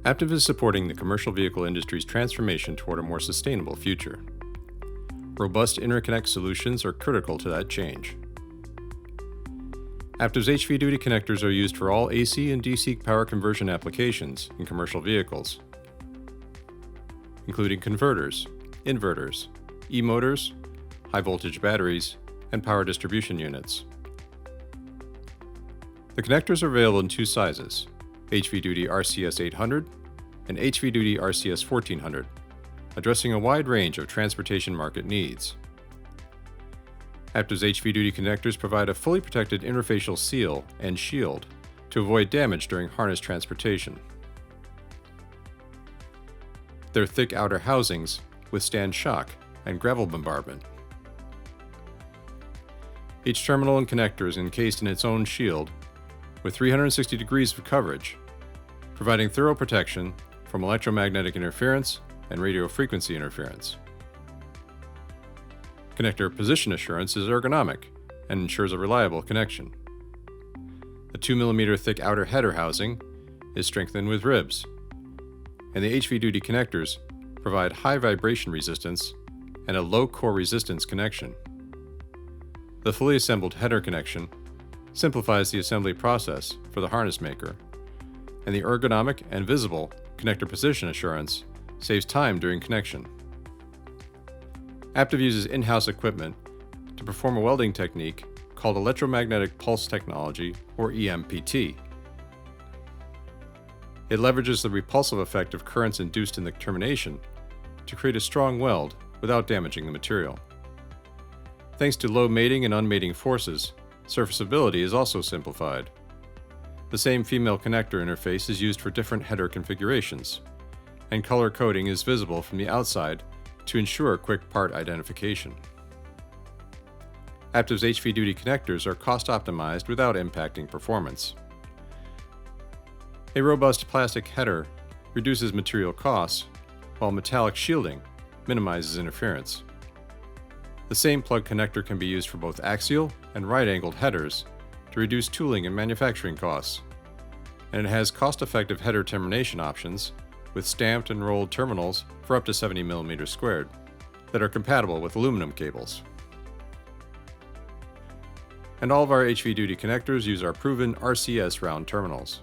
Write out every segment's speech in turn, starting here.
Aptiv is supporting the commercial vehicle industry's transformation toward a more sustainable future. Robust interconnect solutions are critical to that change. Aptiv's HVDuty connectors are used for all AC and DC power conversion applications in commercial vehicles, including converters, inverters, e-motors, high-voltage batteries, and power distribution units. The connectors are available in two sizes, HVDuty RCS 800 and HVDuty RCS 1400, addressing a wide range of transportation market needs. Aptiv's HVDuty connectors provide a fully protected interfacial seal and shield to avoid damage during harness transportation. Their thick outer housings withstand shock and gravel bombardment. Each terminal and connector is encased in its own shield with 360 degrees of coverage, providing thorough protection from electromagnetic interference and radio frequency interference. Connector position assurance is ergonomic and ensures a reliable connection. The 2 mm thick outer header housing is strengthened with ribs, and the HVDuty connectors provide high vibration resistance and a low core resistance connection. The fully assembled header connection simplifies the assembly process for the harness maker, and the ergonomic and visible connector position assurance saves time during connection. Aptiv uses in-house equipment to perform a welding technique called electromagnetic pulse technology, or EMPT. It leverages the repulsive effect of currents induced in the termination to create a strong weld without damaging the material. Thanks to low mating and unmating forces, serviceability is also simplified. The same female connector interface is used for different header configurations, and color coding is visible from the outside to ensure quick part identification. Aptiv's HVDuty connectors are cost-optimized without impacting performance. A robust plastic header reduces material costs, while metallic shielding minimizes interference. The same plug connector can be used for both axial and right-angled headers to reduce tooling and manufacturing costs, and it has cost-effective header termination options with stamped and rolled terminals for up to 70 mm² that are compatible with aluminum cables. And all of our HVDuty connectors use our proven RCS round terminals.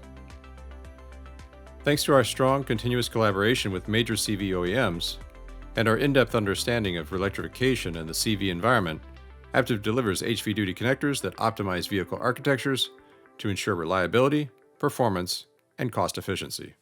Thanks to our strong continuous collaboration with major CV OEMs and our in-depth understanding of electrification and the CV environment, Aptiv delivers HVDuty connectors that optimize vehicle architectures to ensure reliability, performance, and cost efficiency.